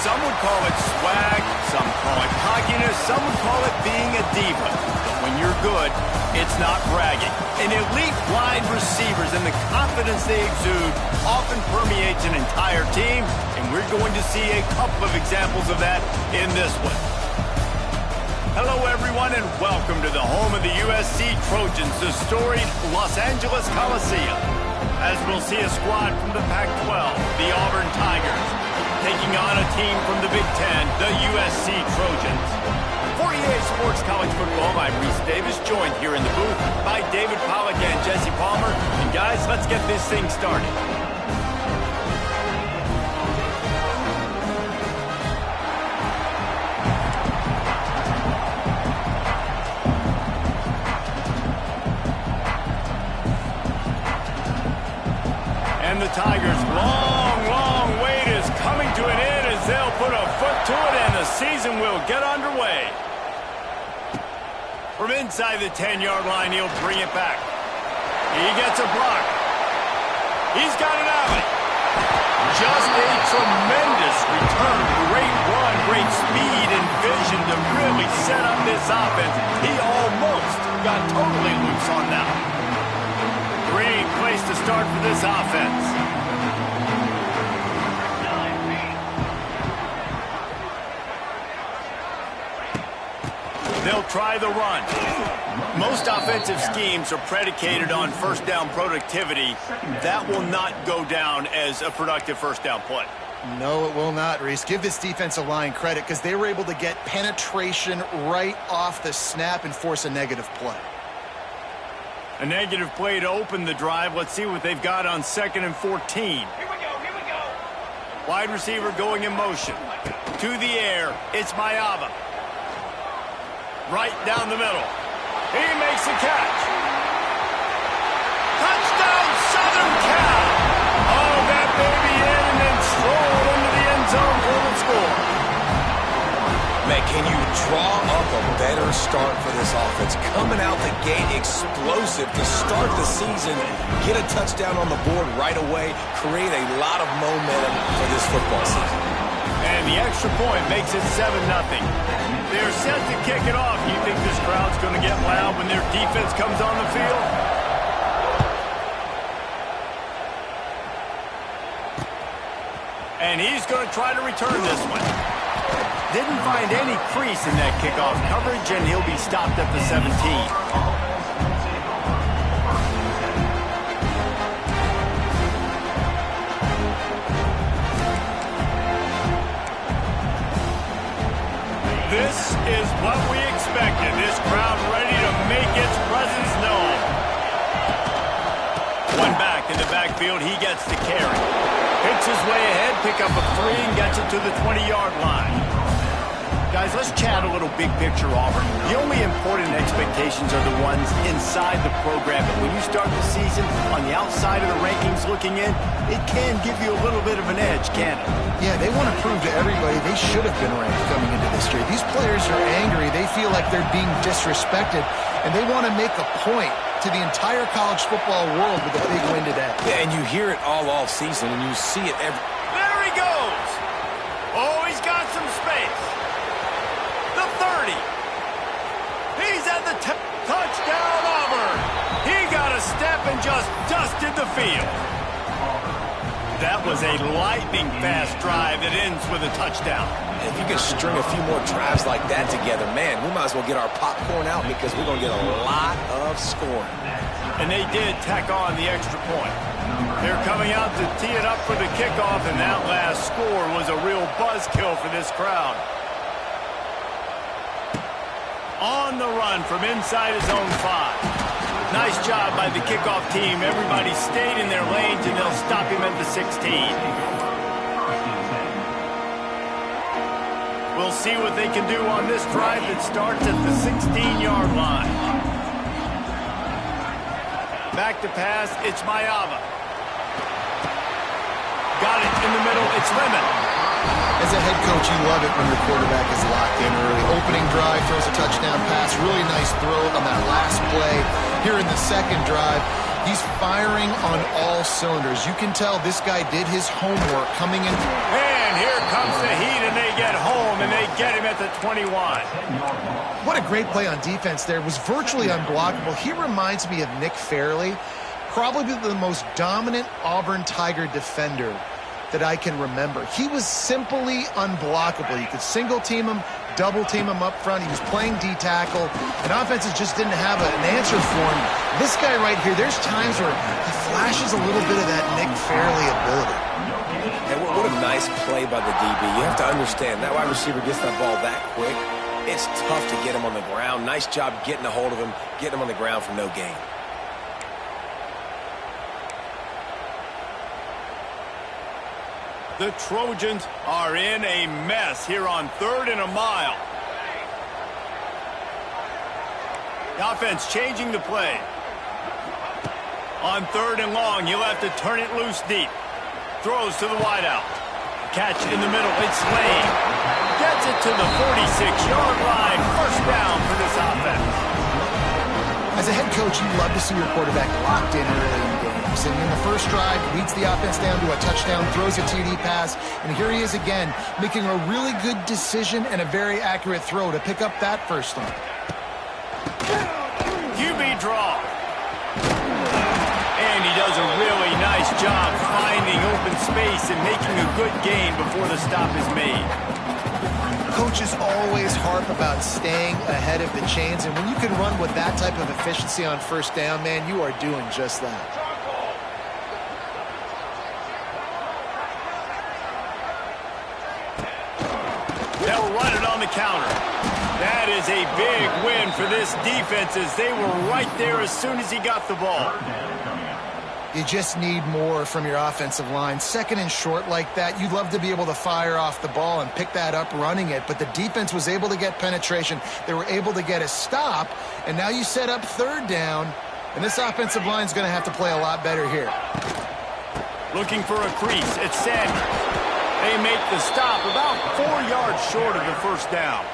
Some would call it swag, some call it cockiness, some would call it being a diva. But when you're good, it's not bragging. And elite wide receivers and the confidence they exude often permeates an entire team, and we're going to see a couple of examples of that in this one. Hello, everyone, and welcome to the home of the USC Trojans, the storied Los Angeles Coliseum. As we'll see a squad from the Pac-12, the Auburn Tigers, taking on a team from the Big Ten, the USC Trojans. For EA Sports College Football, I'm Reese Davis, joined here in the booth by David Pollack and Jesse Palmer. And guys, let's get this thing started. And the Tigers' long wait is coming to an end as they'll put a foot to it and the season will get underway. From inside the 10-yard line, he'll bring it back. He gets a block. He's got an alley. Just a tremendous return. Great run, great speed and vision to really set up this offense. He almost got totally loose on that one. Great place to start for this offense. They'll try the run. Most offensive schemes are predicated on first down productivity. That will not go down as a productive first down play. No, it will not, Reese. Give this defensive line credit because they were able to get penetration right off the snap and force a negative play. A negative play to open the drive. Let's see what they've got on 2nd and 14. Here we go. Wide receiver going in motion. To the air, it's Mayava. Right down the middle. He makes the catch. Touchdown, Southern Cal. Oh, that baby in and then stroll into the end zone for the score. Man, can you draw up a better start for this offense? Coming out the gate explosive to start the season, get a touchdown on the board right away, create a lot of momentum for this football season. And the extra point makes it 7-0. They're set to kick it off. You think this crowd's going to get loud when their defense comes on the field? And he's going to try to return this one. Didn't find any crease in that kickoff coverage, and he'll be stopped at the 17. This is what we expected. This crowd ready to make its presence known. One back in the backfield. He gets the carry. Picks his way ahead, pick up a 3, and gets it to the 20-yard line. Guys, let's chat a little big picture, Auburn. The only important expectations are the ones inside the program. But when you start the season on the outside of the rankings looking in, it can give you a little bit of an edge, can't it? Yeah, they want to prove to everybody they should have been ranked coming into this year. These players are angry. They feel like they're being disrespected, and they want to make a point to the entire college football world with a big win today. Yeah, and you hear it all off season, and you see it every... There he goes! Oh, he's got some space. The 30. He's at the touchdown, Auburn. He got a step and just dusted the field. That was a lightning-fast drive that ends with a touchdown. If you can string a few more drives like that together, man, we might as well get our popcorn out because we're going to get a lot of scoring. And they did tack on the extra point. They're coming out to tee it up for the kickoff, and that last score was a real buzzkill for this crowd. On the run from inside his own 5. Nice job by the kickoff team. Everybody stayed in their lanes, and they'll stop him at the 16. We'll see what they can do on this drive that starts at the 16-yard line. Back to pass, it's Mayava. Got it in the middle, it's Lemon. As a head coach, you love it when your quarterback is locked in early. Opening drive, throws a touchdown pass. Really nice throw on that last play. Here in the second drive, he's firing on all cylinders. You can tell this guy did his homework coming in. And And here comes the heat, and they get home, and they get him at the 21. What a great play on defense there. It was virtually unblockable. He reminds me of Nick Fairley, probably the most dominant Auburn Tiger defender that I can remember. He was simply unblockable. You could single team him, double team him up front. He was playing D-tackle, and offenses just didn't have an answer for him. This guy right here, there's times where he flashes a little bit of that Nick Fairley ability. And what a nice play by the DB. You have to understand, that wide receiver gets that ball that quick. It's tough to get him on the ground. Nice job getting a hold of him, getting him on the ground for no gain. The Trojans are in a mess here on 3rd and a mile. The offense changing the play. On 3rd and long, he'll have to turn it loose deep. Throws to the wideout. Catch in the middle. It's Lane. Gets it to the 46-yard line. First down for this offense. As a head coach, you love to see your quarterback locked in early in games. And in the first drive, leads the offense down to a touchdown, throws a TD pass, and here he is again, making a really good decision and a very accurate throw to pick up that first down. QB draw. And he does a really nice job finding open space and making a good gain before the stop is made. Coaches always harp about staying ahead of the chains, and when you can run with that type of efficiency on first down, man, you are doing just that. They'll run it on the counter. That is a big win for this defense as they were right there as soon as he got the ball. You just need more from your offensive line. 2nd and short like that, you'd love to be able to fire off the ball and pick that up running it, but the defense was able to get penetration. They were able to get a stop, and now you set up 3rd down, and this offensive line is going to have to play a lot better here. Looking for a crease. It's Samuel. They make the stop about 4 yards short of the first down.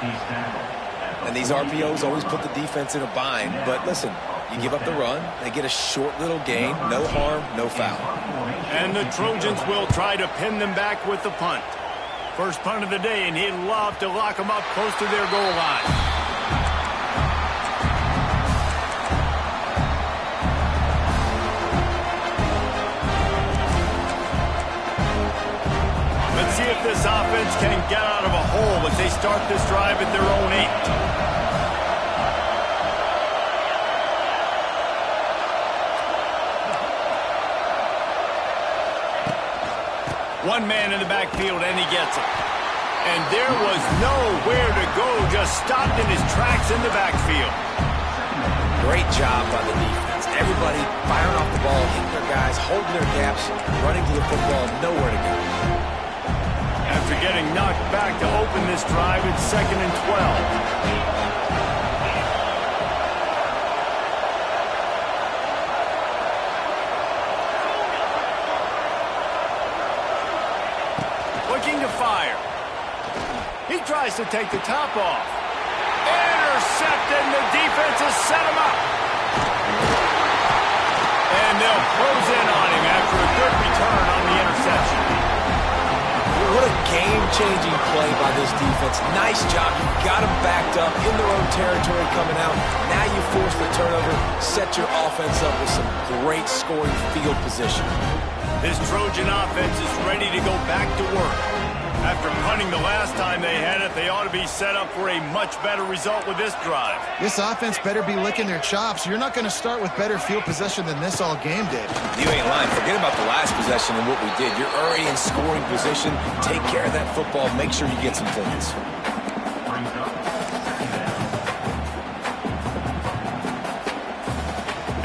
And these RPOs always put the defense in a bind, but listen, you give up the run, they get a short little gain, no harm, no foul. And the Trojans will try to pin them back with the punt. First punt of the day, and he'd love to lock them up close to their goal line. Let's see if this offense can get out of a hole as they start this drive at their own 8. One man in the backfield, and he gets it. And there was nowhere to go, just stopped in his tracks in the backfield. Great job by the defense. Everybody firing off the ball, hitting their guys, holding their gaps, running to the football, nowhere to go. After getting knocked back to open this drive, it's 2nd and 12. Looking to fire. He tries to take the top off. Intercepted, and the defense has set him up. And they'll close in on him after a good return on the interception. What a game-changing play by this defense. Nice job. You got them backed up in their own territory coming out. Now you force the turnover, set your offense up with some great scoring field position. This Trojan offense is ready to go back to work. After punting the last time they had it, they ought to be set up for a much better result with this drive. This offense better be licking their chops. You're not going to start with better field possession than this all game did. You ain't lying. Forget about the last possession and what we did. You're already in scoring position. Take care of that football. Make sure you get some points.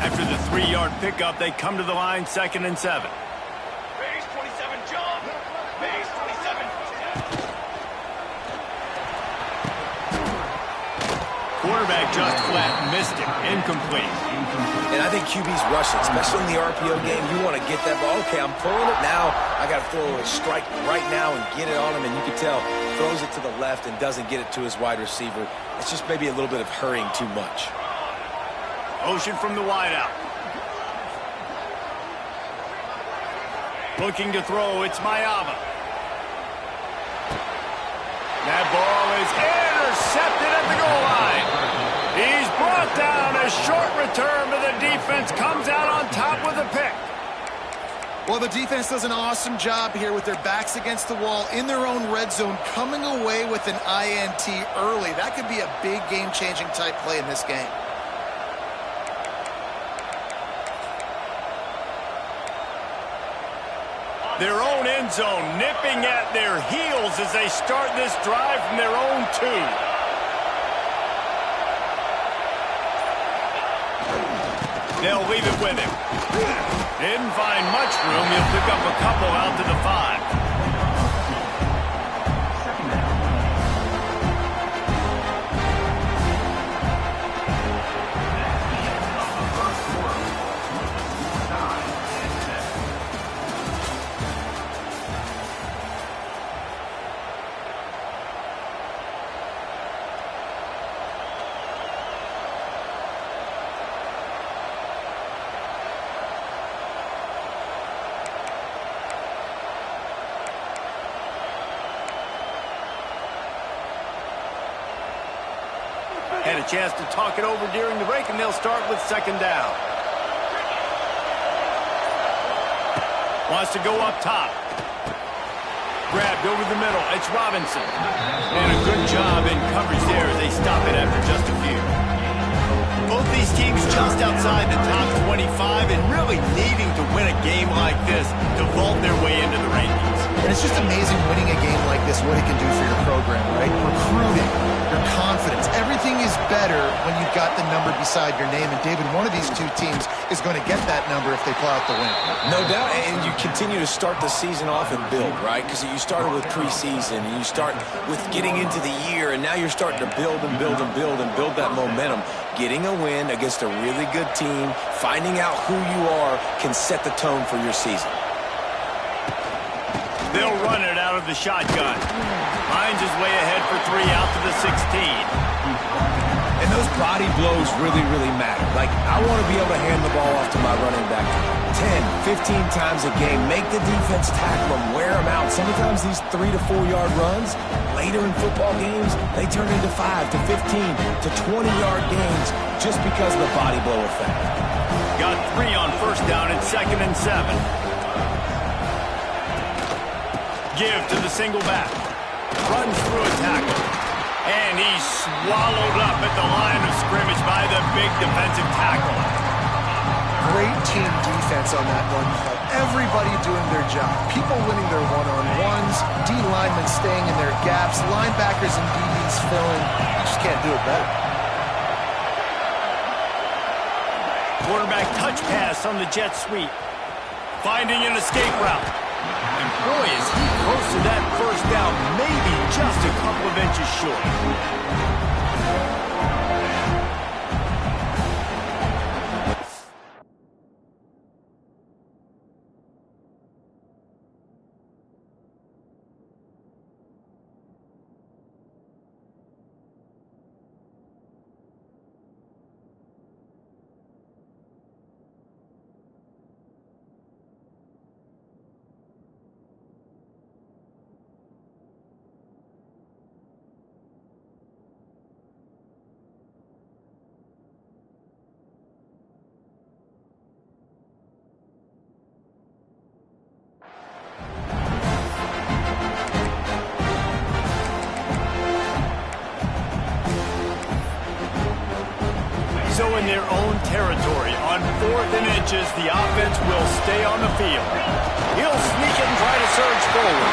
After the 3-yard pickup, they come to the line 2nd and 7. Quarterback just flat missed it. Incomplete. And I think QB's rushing, especially in the RPO game. You want to get that ball. Okay, I'm pulling it now. I got to throw a strike right now and get it on him. And you can tell, throws it to the left and doesn't get it to his wide receiver. It's just maybe a little bit of hurrying too much. Motion from the wideout. Looking to throw, it's Mayava. That ball is intercepted at the goal line. He's brought down. A short return, but the defense comes out on top with a pick. Well, the defense does an awesome job here with their backs against the wall in their own red zone, coming away with an INT early. That could be a big game-changing type play in this game. Their own end zone nipping at their heels as they start this drive from their own 2. They'll leave it with him. Didn't find much room. He'll pick up a couple out to the 5. Had a chance to talk it over during the break, and they'll start with 2nd down. Wants to go up top. Grabbed over the middle. It's Robinson. And a good job in coverage there as they stop it after just a few. Both these teams just outside the top 25 and really needing to win a game like this to vault their way into the rankings. And it's just amazing winning a game like this, what it can do for your program, right? Recruiting, your confidence. Everything is better when you've got the number beside your name. And, David, one of these two teams is going to get that number if they pull out the win. No doubt, and you continue to start the season off and build, right? Because you started with preseason, and you start with getting into the year, and now you're starting to build and build and build and build that momentum. Getting a win against a really good team, finding out who you are, can set the tone for your season. They'll run it out of the shotgun. Finds his way ahead for 3 out to the 16. And those body blows really, really matter. Like, I want to be able to hand the ball off to my running back 10, 15 times a game. Make the defense tackle them, wear them out. Sometimes these 3 to 4 yard runs, later in football games, they turn into 5 to 15 to 20 yard gains just because of the body blow effect. Got 3 on 1st down and 2nd and 7. Give to the single back. Runs through a tackle. And he's swallowed up at the line of scrimmage by the big defensive tackle. Great team defense on that one play. Everybody doing their job. People winning their one-on-ones. D linemen staying in their gaps. Linebackers and DBs filling. You just can't do it better. Quarterback touch pass on the jet sweep. Finding an escape route. And boy, is he close to that 1st down, maybe just a couple of inches short. So in their own territory, on 4th and inches, the offense will stay on the field. He'll sneak it and try to surge forward.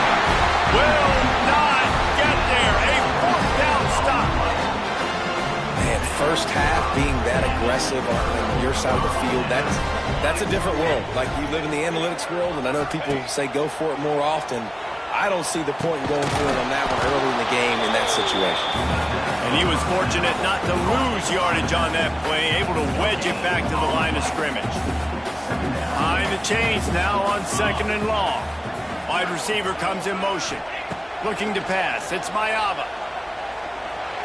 Will not get there. A 4th down stop. Man, 1st half being that aggressive on your side of the field, that's a different world. Like, you live in the analytics world, and I know people say go for it more often. I don't see the point in going for it on that one early in the game in that situation. And he was fortunate not to lose yardage on that play, able to wedge it back to the line of scrimmage. Behind the chains now on 2nd and long. Wide receiver comes in motion. Looking to pass. It's Mayava.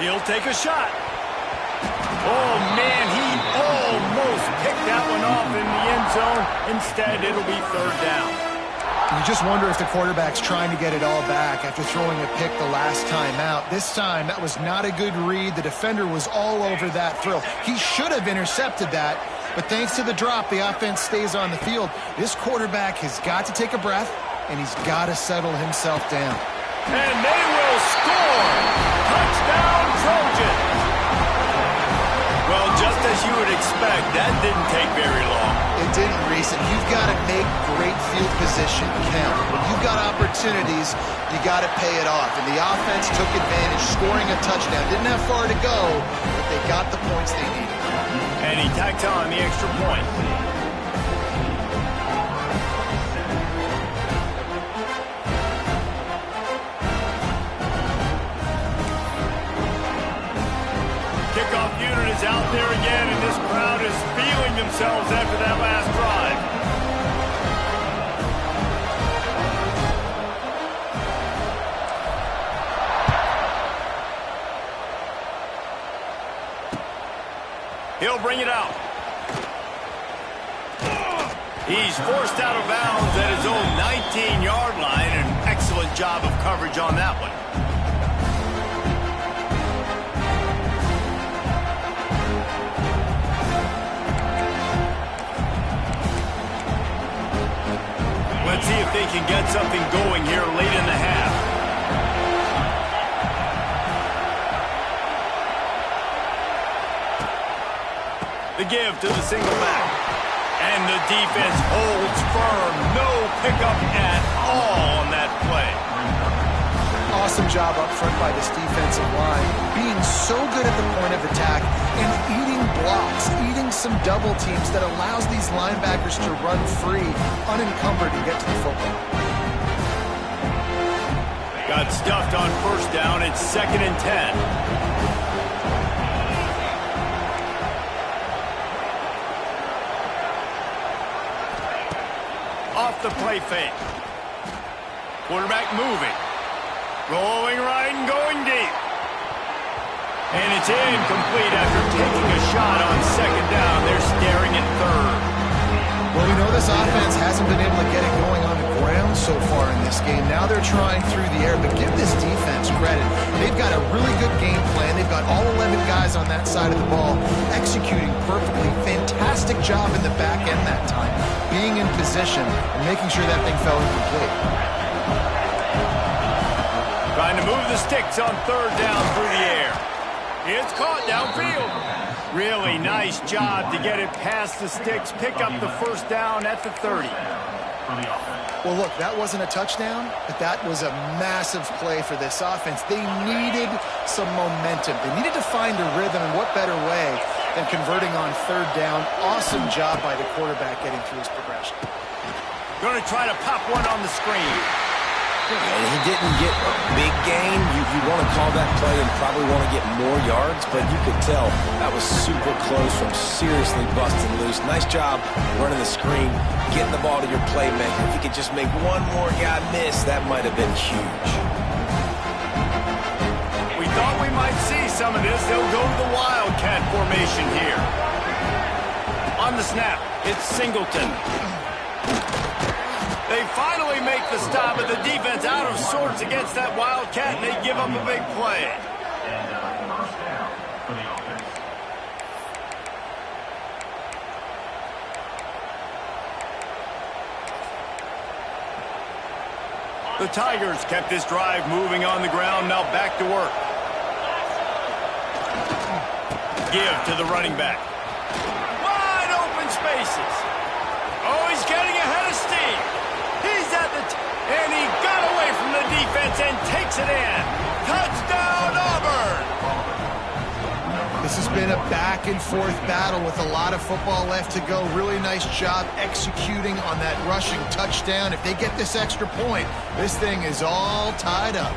He'll take a shot. Oh, man, he almost picked that one off in the end zone. Instead, it'll be 3rd down. You just wonder if the quarterback's trying to get it all back after throwing a pick the last time out. This time, that was not a good read. The defender was all over that throw. He should have intercepted that, but thanks to the drop, the offense stays on the field. This quarterback has got to take a breath, and he's got to settle himself down. And they will score! Touchdown, Trojans! Well, just as you would expect, that didn't take very long. It didn't, Reese, and you've got to make great field position count. When you've got opportunities, you got to pay it off. And the offense took advantage, scoring a touchdown. Didn't have far to go, but they got the points they needed. And he tacked on the extra point. Kickoff unit is out there again, and this crowd is feeling themselves after that last drive. He'll bring it out. He's forced out of bounds at his own 19-yard line. An excellent job of coverage on that one. Let's see if they can get something going here late in the half. The give to the single back. And the defense holds firm. No pickup at all on that play. Awesome job up front by this defensive line. Being so good at the point of attack and eating blocks, eating some double teams that allows these linebackers to run free, unencumbered, and get to the football. Got stuffed on first down. It's 2nd and 10. Off the play fake. Quarterback moving. Rolling right and going deep. And it's incomplete after taking a shot on 2nd down. They're staring at 3rd. Well, we know this offense hasn't been able to get it going on the ground so far in this game. Now they're trying through the air, but give this defense credit. They've got a really good game plan. They've got all 11 guys on that side of the ball executing perfectly. Fantastic job in the back end that time, being in position and making sure that thing fell incomplete. Trying to move the sticks on 3rd down through the air. It's caught downfield. Really nice job to get it past the sticks, pick up the 1st down at the 30. Well, look, that wasn't a touchdown, but that was a massive play for this offense. They needed some momentum. They needed to find a rhythm, and what better way than converting on 3rd down. Awesome job by the quarterback getting through his progression. Going to try to pop one on the screen. And he didn't get a big gain. You want to call that play and probably want to get more yards, but you could tell that was super close from seriously busting loose. Nice job running the screen, getting the ball to your playmaker. If you could just make one more guy miss, that might have been huge. We thought we might see some of this. They'll go to the Wildcat formation here. On the snap, it's Singleton. They finally make the stop, but the defense out of sorts against that Wildcat, and they give up a big play. The Tigers kept this drive moving on the ground, now back to work. Give to the running back. Wide open spaces. Oh, he's getting ahead of steam. He's at the and he got away from the defense and takes it in. Touchdown, Auburn! This has been a back-and-forth battle with a lot of football left to go. Really nice job executing on that rushing touchdown. If they get this extra point, this thing is all tied up.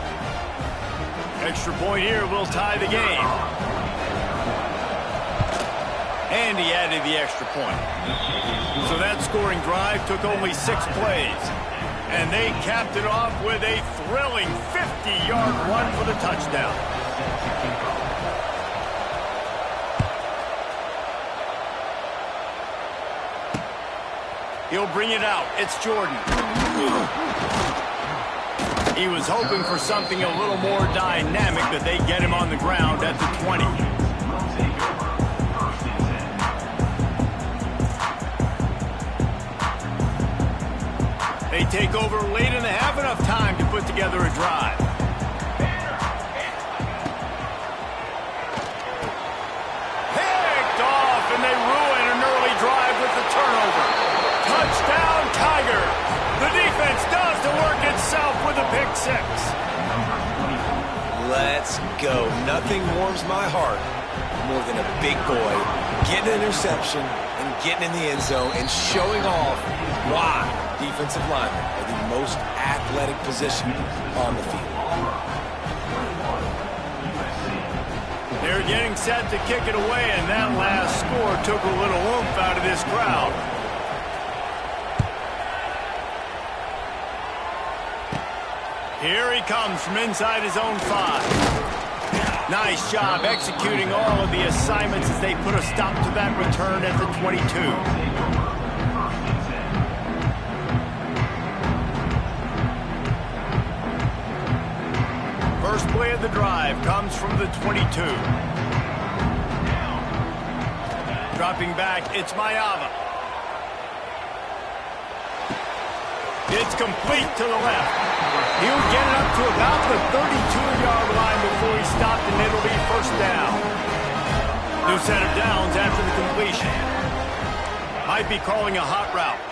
Extra point here will tie the game. And he added the extra point. So that scoring drive took only 6 plays. And they capped it off with a thrilling 50-yard run for the touchdown. He'll bring it out. It's Jordan. He was hoping for something a little more dynamic, but they get him on the ground at the 20. They take over late and they have enough time to put together a drive. Picked off, and they ruin an early drive with the turnover. Touchdown, Tiger. The defense does the work itself with a pick six. Let's go. Nothing warms my heart more than a big boy getting an interception and getting in the end zone and showing off why defensive linemen are the most athletic position on the field. They're getting set to kick it away, and that last score took a little oomph out of this crowd. Here he comes from inside his own 5. Nice job executing all of the assignments as they put a stop to that return at the 22. First play of the drive comes from the 22. Dropping back, it's Mayava. It's complete to the left. He'll get it up to about the 32-yard line before he stopped, and it'll be first down. New set of downs after the completion. Might be calling a hot route.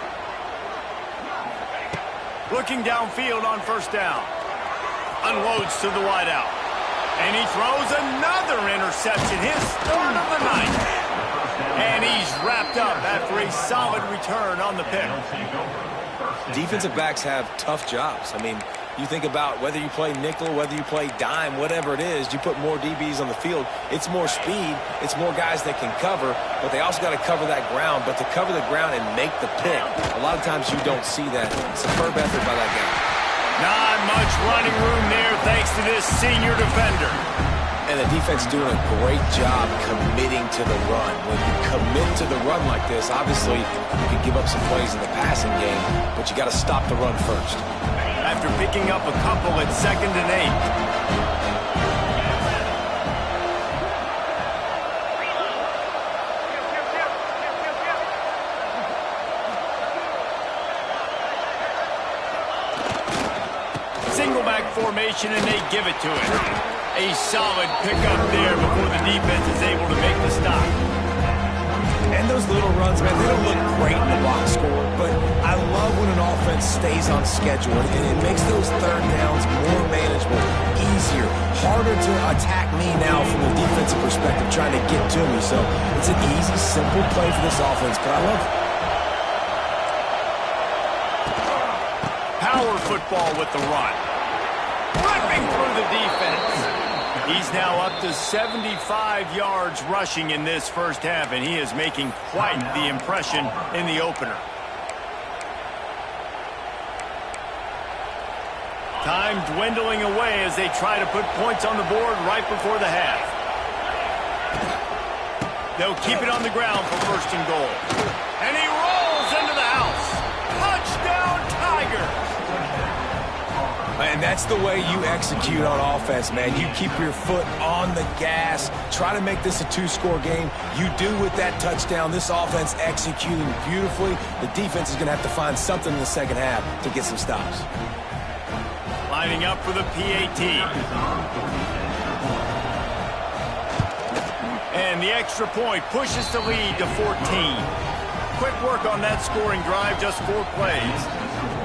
Looking downfield on first down. Unloads to the wideout. And he throws another interception, his third of the night. And he's wrapped up after a solid return on the pick. Defensive backs have tough jobs. I mean, you think about whether you play nickel, whether you play dime, whatever it is, you put more DBs on the field. It's more speed. It's more guys that can cover, but they also got to cover that ground. But to cover the ground and make the pick, a lot of times you don't see that. Superb effort by that guy. Not much running room there thanks to this senior defender. And the defense doing a great job committing to the run. When you commit to the run like this, obviously you can give up some plays in the passing game, but you got to stop the run first. After picking up a couple at 2nd and 8. Single back formation, and they give it to him. A solid pickup there before the defense is able to make the stop. And those little runs, man, they don't look great in the box score, but I love when an offense stays on schedule, and it makes those third downs more manageable, easier, harder to attack me now from the defensive perspective, trying to get to me. So it's an easy, simple play for this offense, but I love it. Power football with the run. Ripping through the defense. He's now up to 75 yards rushing in this first half, and he is making quite the impression in the opener. Time dwindling away as they try to put points on the board right before the half. They'll keep it on the ground for first and goal. And he rolls into the house. Touchdown, Tigers! And that's the way you execute on offense, man. You keep your foot on the gas. Try to make this a two-score game. You do with that touchdown. This offense executing beautifully. The defense is going to have to find something in the second half to get some stops. Lining up for the PAT. And the extra point pushes the lead to 14. Quick work on that scoring drive, just 4 plays.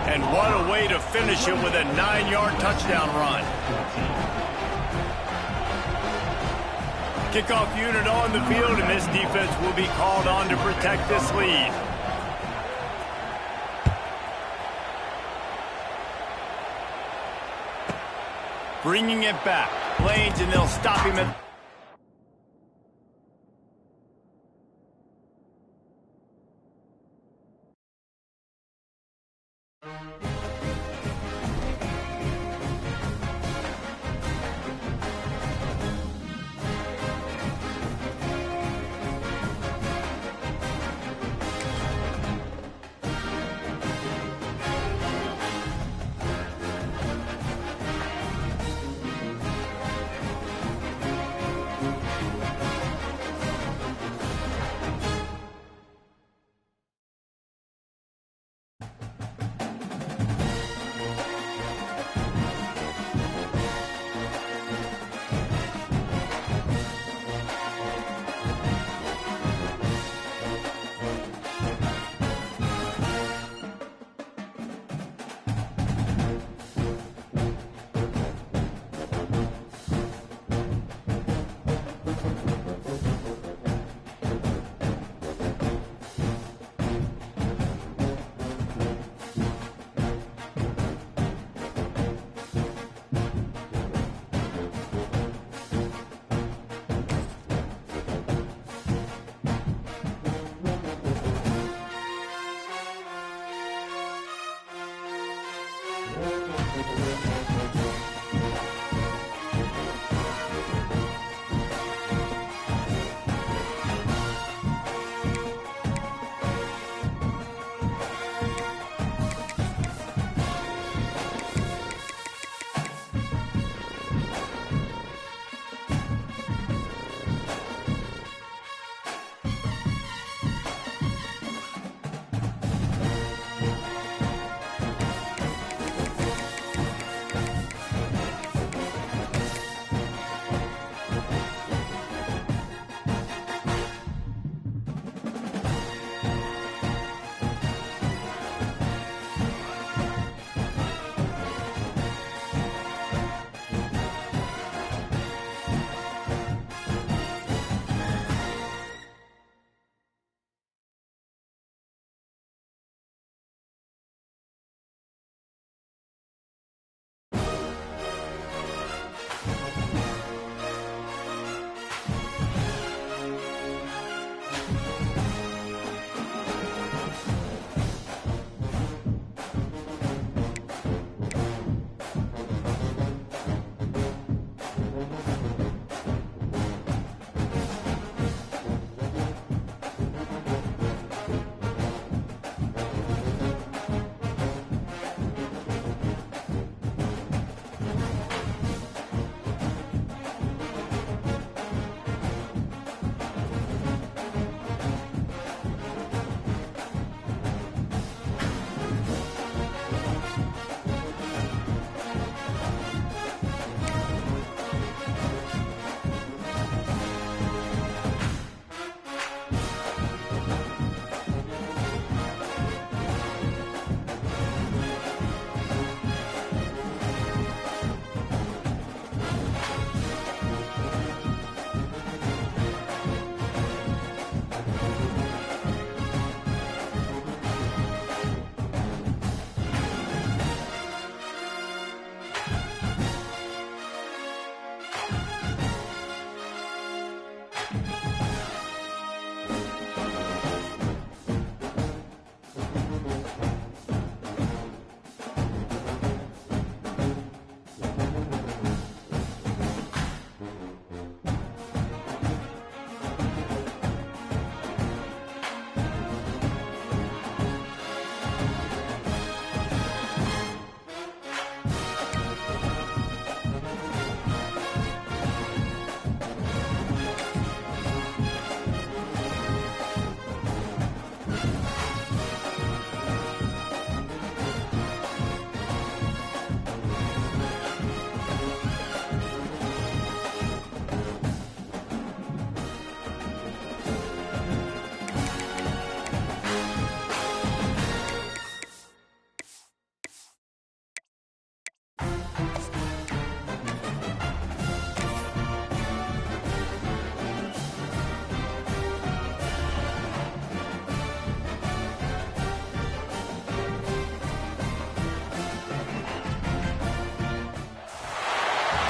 And what a way to finish it with a 9-yard touchdown run. Kickoff unit on the field, and this defense will be called on to protect this lead. Bringing it back. Lanes, and they'll stop him at...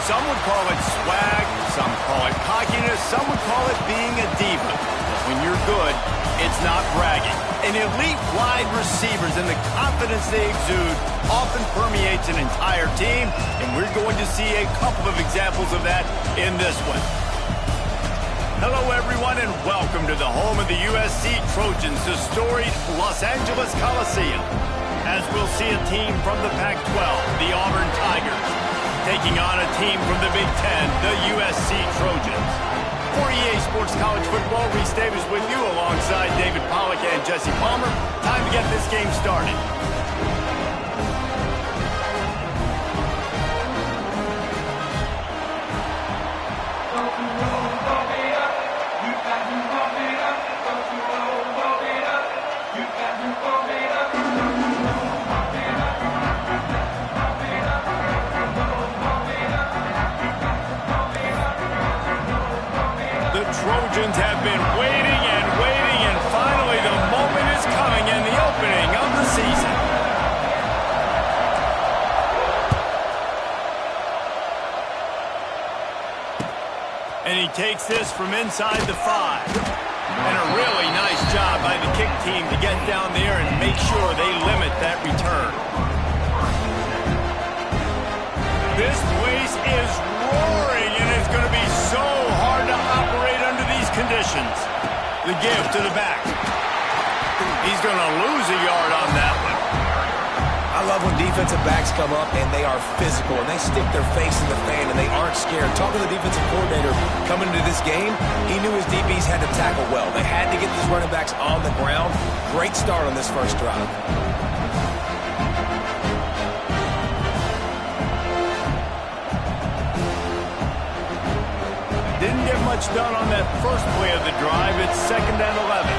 Some would call it swag, some call it cockiness, some would call it being a diva. But when you're good, it's not bragging. And elite wide receivers and the confidence they exude often permeates an entire team, and we're going to see a couple of examples of that in this one. Hello, everyone, and welcome to the home of the USC Trojans, the storied Los Angeles Coliseum. As we'll see a team from the Pac-12, the Auburn Tigers, taking on a team from the Big Ten, the USC Trojans. For EA Sports College Football, Reese Davis with you alongside David Pollack and Jesse Palmer. Time to get this game started. Trojans have been waiting and finally the moment is coming in the opening of the season. And he takes this from inside the 5. And a really nice job by the kick team to get down there and make sure they limit that return. This place is roaring, and it's going to be so hard to operate under these conditions. The give to the back. He's going to lose a yard on that one. I love when defensive backs come up and they are physical and they stick their face in the fan and they aren't scared. Talking to the defensive coordinator coming into this game, he knew his DBs had to tackle well. They had to get these running backs on the ground. Great start on this first drive. Didn't get much done on that first play of the drive. It's 2nd and 11.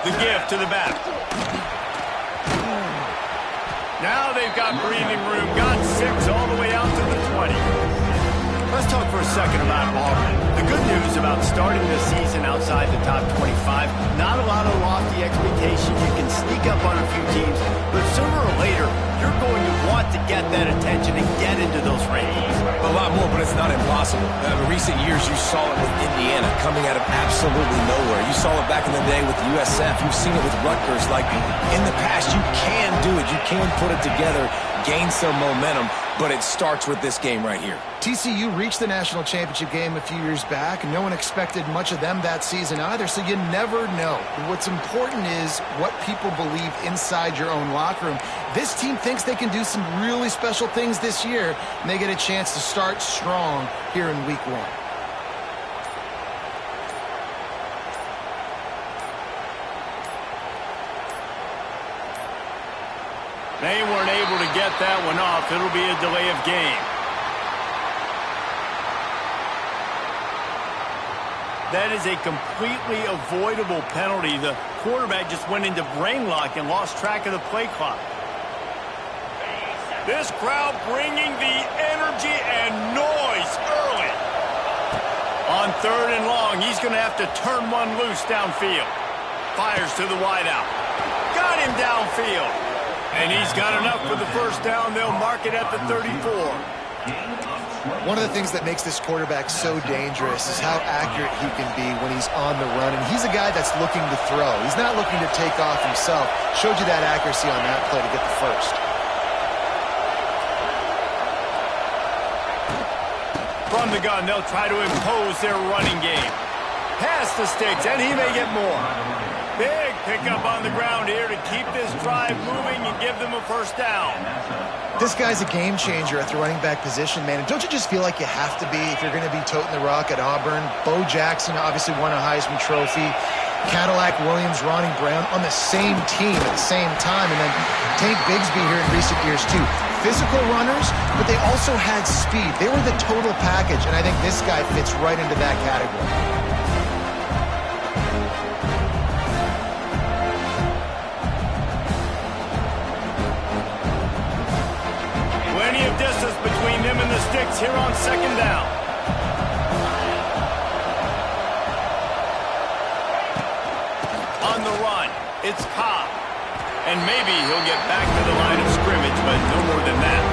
The give to the back. Now they've got breathing room. Got 6 all the way out to the 20. Let's talk for a second about Auburn. The good news about starting the season outside the top 25, not a lot of lofty expectations. You can sneak up on a few teams, but sooner or later, you're going to want to get that attention and get into those rankings. A lot more, but it's not impossible. In recent years, you saw it with Indiana coming out of absolutely nowhere. You saw it back in the day with USF. You've seen it with Rutgers. Like, in the past, you can do it. You can put it together, gain some momentum, but it starts with this game right here. TCU reached the national championship game a few years back, and no one expected much of them that season either, so you never know. What's important is what people believe inside your own locker room. This team thinks they can do some really special things this year, and they get a chance to start strong here in week 1. They weren't able to get that one off. It'll be a delay of game. That is a completely avoidable penalty. The quarterback just went into brain lock and lost track of the play clock. This crowd bringing the energy and noise early. On 3rd and long, he's going to have to turn one loose downfield. Fires to the wideout. Got him downfield. And he's got enough for the first down. They'll mark it at the 34. One of the things that makes this quarterback so dangerous is how accurate he can be when he's on the run. And he's a guy that's looking to throw. He's not looking to take off himself. Showed you that accuracy on that play to get the first. From the gun, they'll try to impose their running game. Pass the sticks, and he may get more. Big pickup on the ground here to keep this drive moving and give them a first down. This guy's a game changer at the running back position, man. And don't you just feel like you have to be if you're going to be toting the rock at Auburn? Bo Jackson obviously won a Heisman Trophy. Cadillac Williams, Ronnie Brown on the same team at the same time. And then Tank Bigsby here in recent years, too. Physical runners, but they also had speed. They were the total package, and I think this guy fits right into that category. Plenty of distance between them and the sticks here on second down. On the run, it's Cobb. And maybe he'll get back to the line of scrimmage, but no more than that.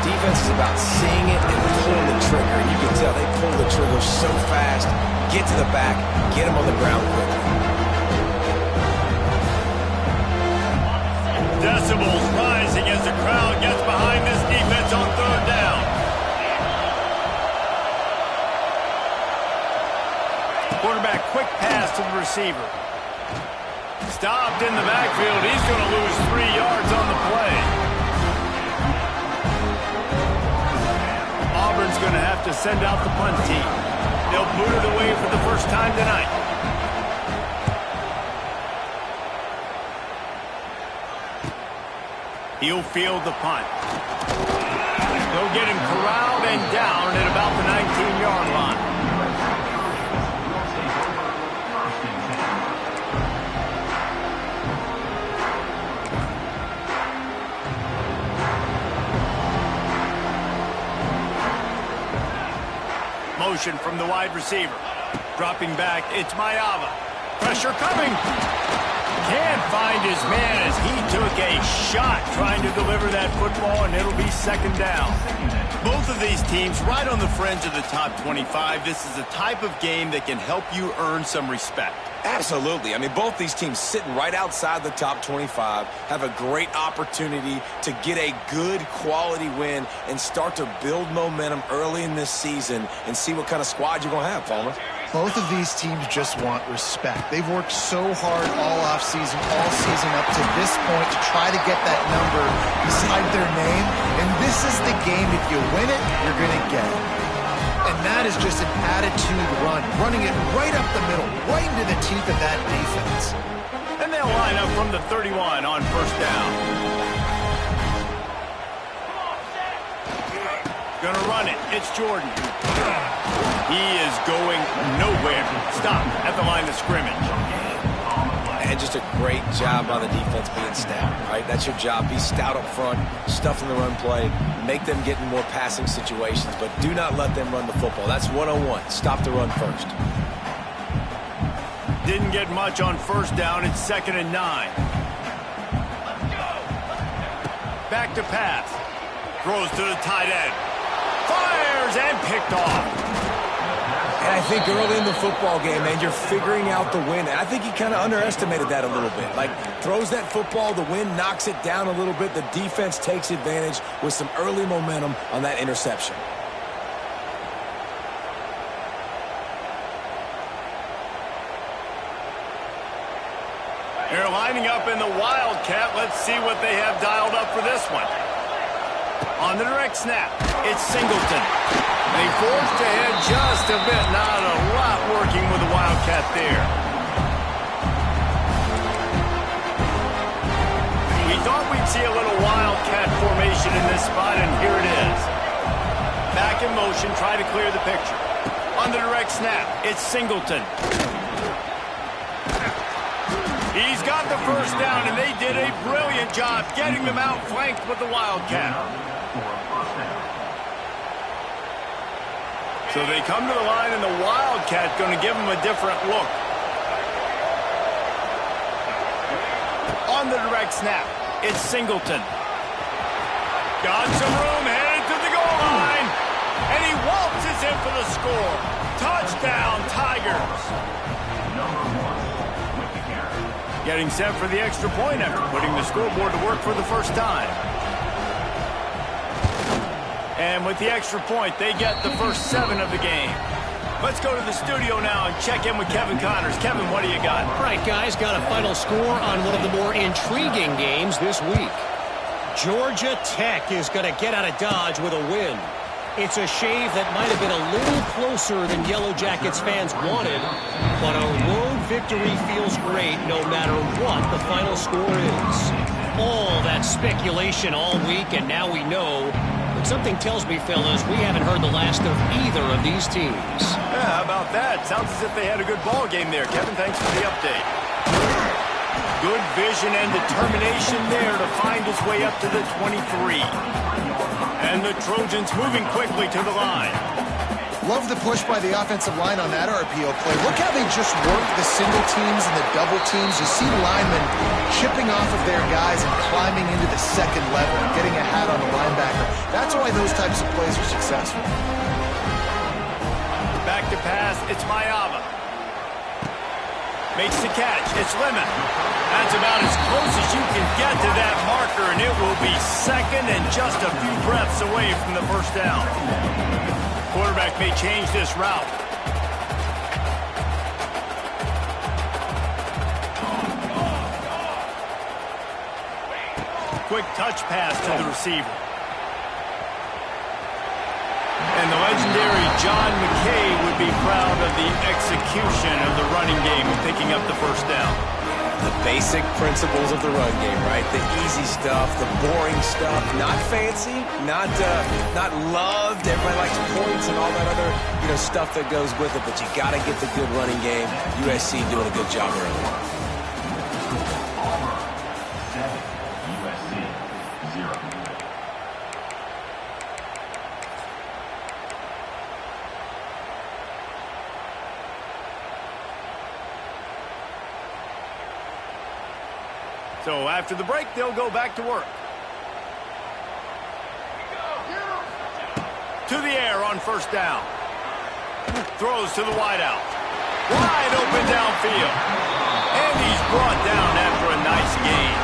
Defense is about seeing it and pulling the trigger. And you can tell they pull the trigger so fast, get to the back, get him on the ground quickly. Decibels rising as the crowd gets behind this defense on third down. Quarterback quick pass to the receiver. Stopped in the backfield. He's going to lose 3 yards on the play. Auburn's going to have to send out the punt team. They'll boot it away for the first time tonight. He'll field the punt. They'll get him corralled and down at about the 19-yard line. Motion from the wide receiver. Dropping back, it's Mayava. Pressure coming. Can't find his man as he took a shot trying to deliver that football, and it'll be second down. Both of these teams right on the fringe of the top 25. This is a type of game that can help you earn some respect. Absolutely. I mean, both these teams sitting right outside the top 25 have a great opportunity to get a good quality win and start to build momentum early in this season and see what kind of squad you're going to have, Palmer. Both of these teams just want respect. They've worked so hard all offseason, all season up to this point to try to get that number beside their name. And this is the game. If you win it, you're going to get it. And that is just an attitude run, running it right up the middle, right into the teeth of that defense. And they'll line up from the 31 on first down. Gonna run it. It's Jordan. He is going nowhere. Stop at the line of scrimmage. And just a great job by the defense being stout, right? That's your job. Be stout up front, stuff in the run play, make them get in more passing situations, but do not let them run the football. That's 101. Stop the run first. Didn't get much on first down. It's 2nd and 9. Back to pass. Throws to the tight end. Fires and picked off. And I think early in the football game, man, you're figuring out the wind. And I think he kind of underestimated that a little bit. Like, throws that football, the wind knocks it down a little bit. The defense takes advantage with some early momentum on that interception. They're lining up in the Wildcat. Let's see what they have dialed up for this one. On the direct snap, it's Singleton. They forced ahead just a bit. Not a lot working with the Wildcat there. We thought we'd see a little Wildcat formation in this spot, and here it is. Back in motion, try to clear the picture. On the direct snap, it's Singleton. He's got the first down, and they did a brilliant job getting them outflanked with the Wildcat. So they come to the line, and the Wildcat going to give them a different look. on the direct snap. It's Singleton. Got some room, headed to the goal line. And he waltzes in for the score. Touchdown, Tigers. Getting set for the extra point after putting the scoreboard to work for the first time. And with the extra point, they get the first 7 of the game. Let's go to the studio now and check in with Kevin Connors. Kevin, what do you got? All right, guys, got a final score on one of the more intriguing games this week. Georgia Tech is going to get out of Dodge with a win. It's a shave that might have been a little closer than Yellow Jackets fans wanted, but a road victory feels great no matter what the final score is. All that speculation all week, and now we know. But something tells me, fellas, we haven't heard the last of either of these teams. Yeah, how about that? Sounds as if they had a good ball game there. Kevin, thanks for the update. Good vision and determination there to find his way up to the 23. And the Trojans moving quickly to the line. Love the push by the offensive line on that RPO play. Look how they just work the single teams and the double teams. You see linemen chipping off of their guys and climbing into the second level and getting a hat on the linebacker. That's why those types of plays are successful. Back to pass, it's Mayava. Makes the catch, it's Lemon. That's about as close as you can get to that marker, and it will be second and just a few breaths away from the first down. Quarterback may change this route. Quick touch pass to the receiver. And the legendary John McKay would be proud of the execution of the running game of picking up the first down. The basic principles of the run game, right? The easy stuff, the boring stuff, not fancy, not loved. Everybody likes points and all that other, stuff that goes with it. But you got to get the good running game. USC doing a good job early. Auburn 7, USC 0. So after the break, they'll go back to work. To the air on first down. Throws to the wideout. Wide open downfield. And he's brought down after a nice gain.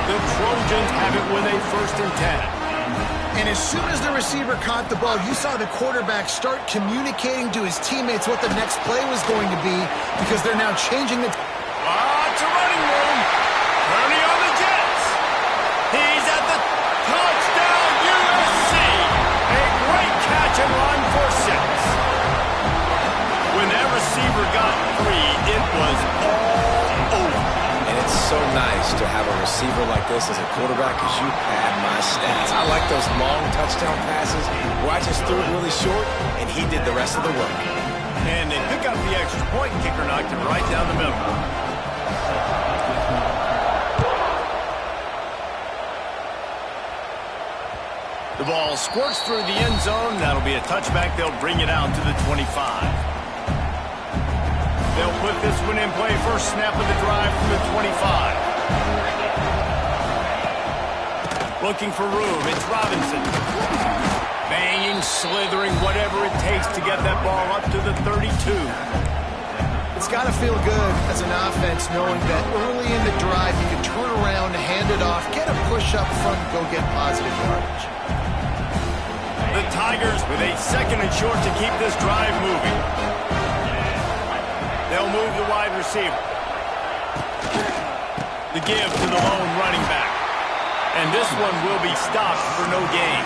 The Trojans have it with a 1st and 10. And as soon as the receiver caught the ball, you saw the quarterback start communicating to his teammates what the next play was going to be because they're now changing the... It's a running room. Turning on the Jets. He's at the touchdown, USC. A great catch and run for 6. When that receiver got free, it was all over. And it's so nice to have a receiver like this as a quarterback because you pad my stats. I like those long touchdown passes where I just threw it really short and he did the rest of the work. And they pick up the extra point, and kicker knocked it right down the middle. The ball squirts through the end zone. That'll be a touchback. They'll bring it out to the 25. They'll put this one in play. First snap of the drive from the 25. Looking for room. It's Robinson. Banging, slithering, whatever it takes to get that ball up to the 32. It's got to feel good as an offense knowing that early in the drive you can turn around, hand it off, get a push up front, and go get positive yardage. The Tigers with a 2nd and short to keep this drive moving. They'll move the wide receiver. The give to the lone running back. And this one will be stopped for no gain.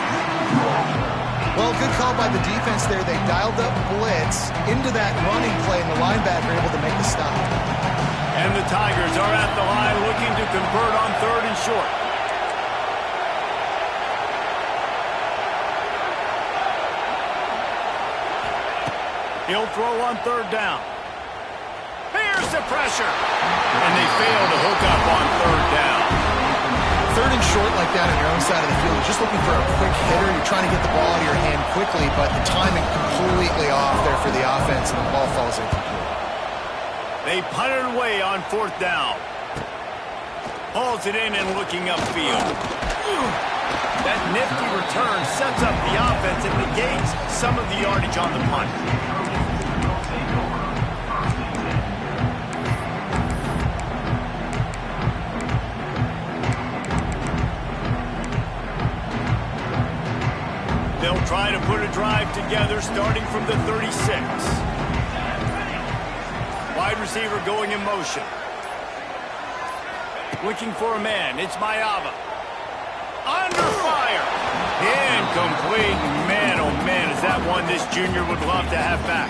Well, good call by the defense there. They dialed up blitz into that running play, and the linebacker able to make the stop. And the Tigers are at the line looking to convert on 3rd and short. He'll throw on 3rd down. Here's the pressure. And they fail to hook up on 3rd down. 3rd and short like that on your own side of the field. You're just looking for a quick hitter. You're trying to get the ball out of your hand quickly, but the timing completely off there for the offense, and the ball falls incomplete. They punt it away on 4th down. Hauls it in and looking upfield. That nifty return sets up the offense and negates some of the yardage on the punt. They'll try to put a drive together starting from the 36. Wide receiver going in motion. Looking for a man. It's Mayava. Under fire. Incomplete. Man, oh man, is that one this junior would love to have back.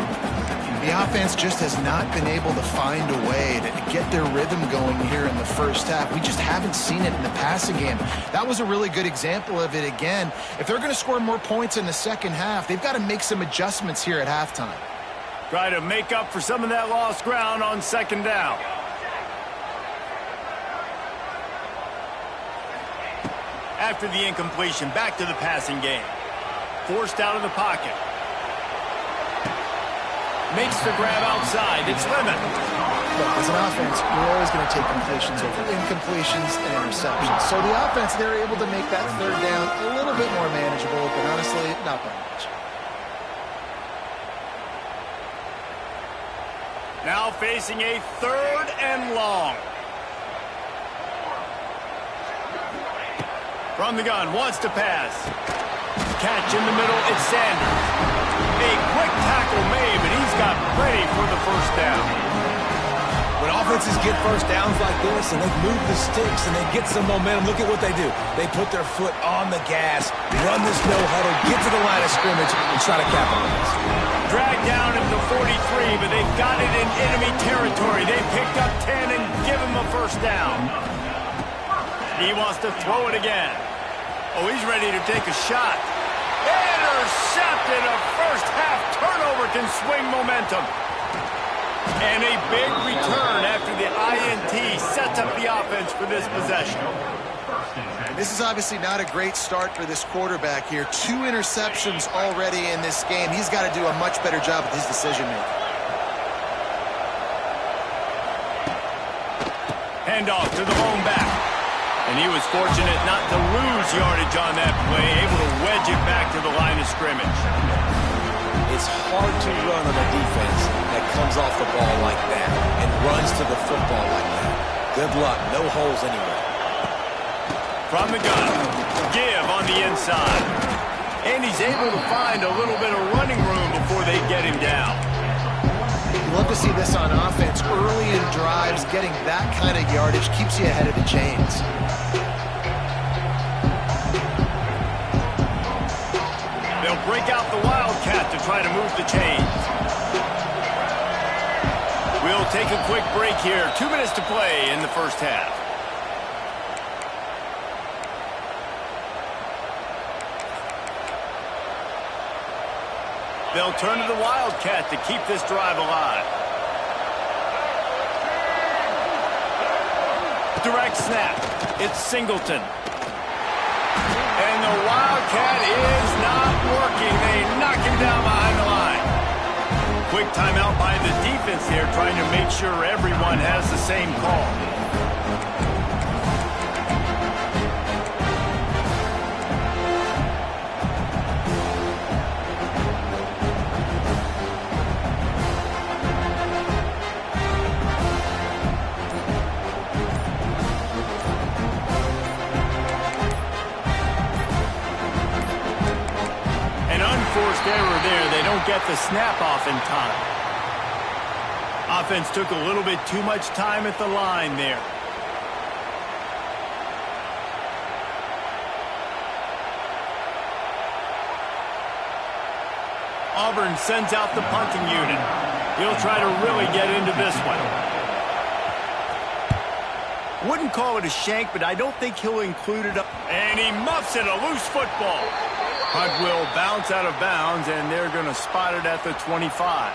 The offense just has not been able to find a way to get their rhythm going here in the first half. We just haven't seen it in the passing game. That was a really good example of it again. If they're going to score more points in the second half, they've got to make some adjustments here at halftime. Try to make up for some of that lost ground on second down. After the incompletion, back to the passing game. Forced out of the pocket. Makes the grab outside. It's Lemon. Look, as an offense, you're always going to take completions over incompletions and interceptions. So the offense, they're able to make that third down a little bit more manageable, but honestly, not by much. Now facing a 3rd and long. From the gun, wants to pass. Catch in the middle, it's Sanders. A quick tackle made, but he's got plenty for the first down. When offenses get first downs like this and they move the sticks and they get some momentum, look at what they do. They put their foot on the gas, run this no huddle, get to the line of scrimmage, and try to capitalize. Dragged down at the 43, but they've got it in enemy territory. They picked up 10 and give him a first down. He wants to throw it again. Oh, he's ready to take a shot. Intercepted. A first half turnover can swing momentum. And a big return after the INT sets up the offense for this possession. This is obviously not a great start for this quarterback here. 2 interceptions already in this game. He's got to do a much better job with his decision-making. Handoff to the lone back. And he was fortunate not to lose yardage on that play, able to wedge it back to the line of scrimmage. It's hard to run on a defense that comes off the ball like that and runs to the football like that. Good luck. No holes anywhere. From the gun, give on the inside. And he's able to find a little bit of running room before they get him down. You love to see this on offense. Early in drives, getting that kind of yardage keeps you ahead of the chains. They'll break out the Wildcat to try to move the chains. We'll take a quick break here. 2 minutes to play in the first half. They'll turn to the Wildcat to keep this drive alive. Direct snap. It's Singleton. And the Wildcat is not working. They knock him down behind the line. Quick timeout by the defense here, trying to make sure everyone has the same call. Forced error there. They don't get the snap off in time. Offense took a little bit too much time at the line there. Auburn sends out the punting unit. He'll try to really get into this one. Wouldn't call it a shank, but I don't think he'll include it. And he muffs it, a loose football. Punt will bounce out of bounds, and they're going to spot it at the 25.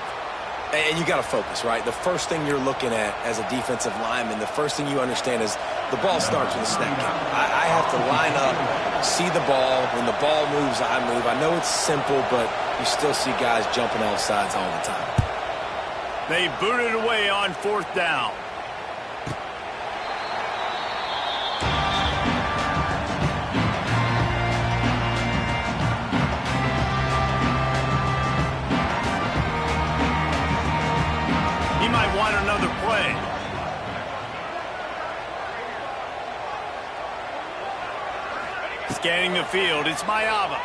And you got to focus, right? The first thing you're looking at as a defensive lineman, the first thing you understand is the ball starts with a snap count. I have to line up, see the ball. When the ball moves, I move. I know it's simple, but you still see guys jumping off sides all the time. They boot it away on 4th down. scanning the field. It's Mayava.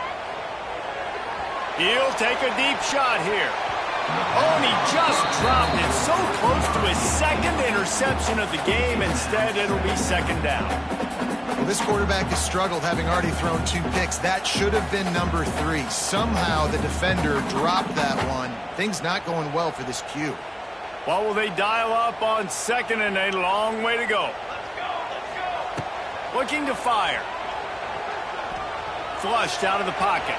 He'll take a deep shot here. Oh, and he just dropped it. So close to his second interception of the game. Instead, it'll be second down. Well, this quarterback has struggled, having already thrown 2 picks. That should have been number 3. Somehow the defender dropped that one. Things not going well for this Q. What will they dial up on second and a long way to go? Looking to fire. Flushed out of the pocket.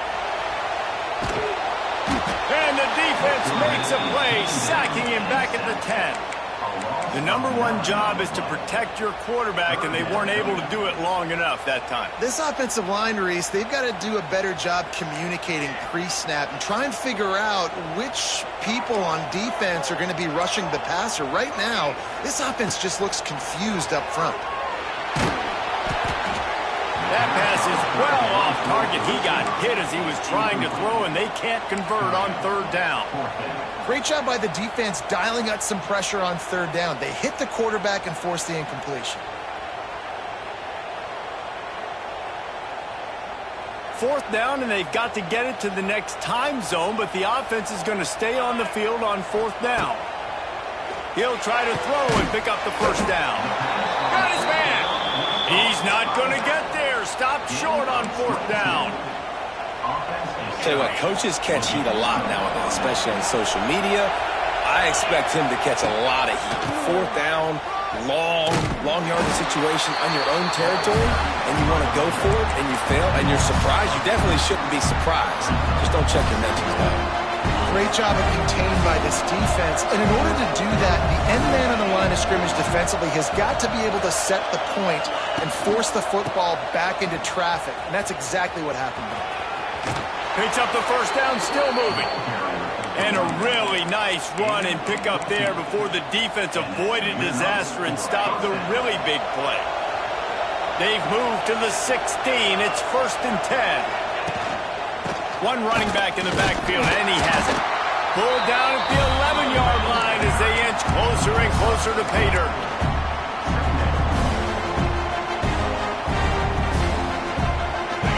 And the defense makes a play, sacking him back at the 10. The number 1 job is to protect your quarterback, and they weren't able to do it long enough that time. This offensive line, Reese, they've got to do a better job communicating pre-snap and try and figure out which people on defense are going to be rushing the passer. Right now, this offense just looks confused up front. That pass is well off target. He got hit as he was trying to throw, and they can't convert on third down. Great job by the defense dialing up some pressure on third down. They hit the quarterback and forced the incompletion. Fourth down, and they've got to get it to the next time zone, but the offense is going to stay on the field on fourth down. He'll try to throw and pick up the first down. Got his man. He's not going to get there. Stopped short on fourth down. Tell you what, coaches catch heat a lot nowadays, especially on social media. I expect him to catch a lot of heat. Fourth down, long yardage situation on your own territory, and you want to go for it, and you fail, and you're surprised. You definitely shouldn't be surprised. Just don't check your mentions, though. Great job of contained by this defense. And in order to do that, the end man on the line of scrimmage defensively has got to be able to set the point and force the football back into traffic. And that's exactly what happened there. Picks up the first down, still moving. And a really nice run and pick up there before the defense avoided disaster and stopped the really big play. They've moved to the 16. It's first and 10. One running back in the backfield, and he has it. Pulled down at the 11-yard line as they inch closer and closer to pay dirt.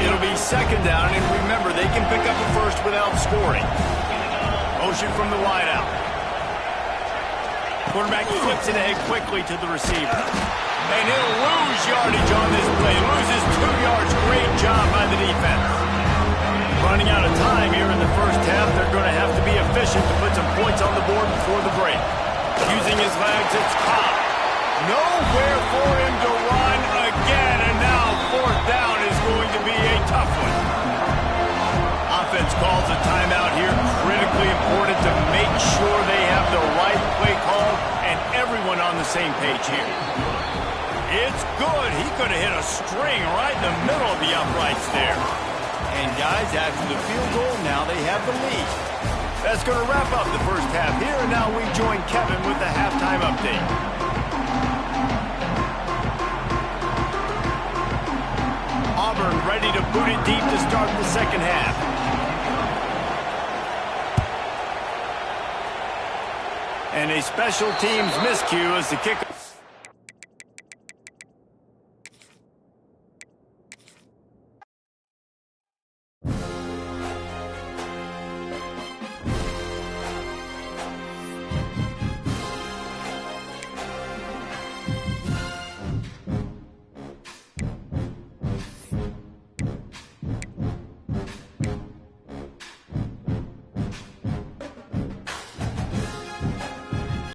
It'll be second down, and remember, they can pick up a first without scoring. Motion from the wideout. Quarterback flips it ahead quickly to the receiver. And he'll lose yardage on this play. Loses 2 yards. Great job by the defense. Running out of time here in the first half. They're going to have to be efficient to put some points on the board before the break. Using his legs, it's Cobb. Nowhere for him to run again, and now fourth down is going to be a tough one. Offense calls a timeout here. Critically important to make sure they have the right play call and everyone on the same page here. It's good. He could have hit a string right in the middle of the uprights there. And guys, after the field goal, now they have the lead. That's going to wrap up the first half here, and now we join Kevin with the halftime update. Auburn ready to boot it deep to start the second half. And a special teams miscue as the kicker.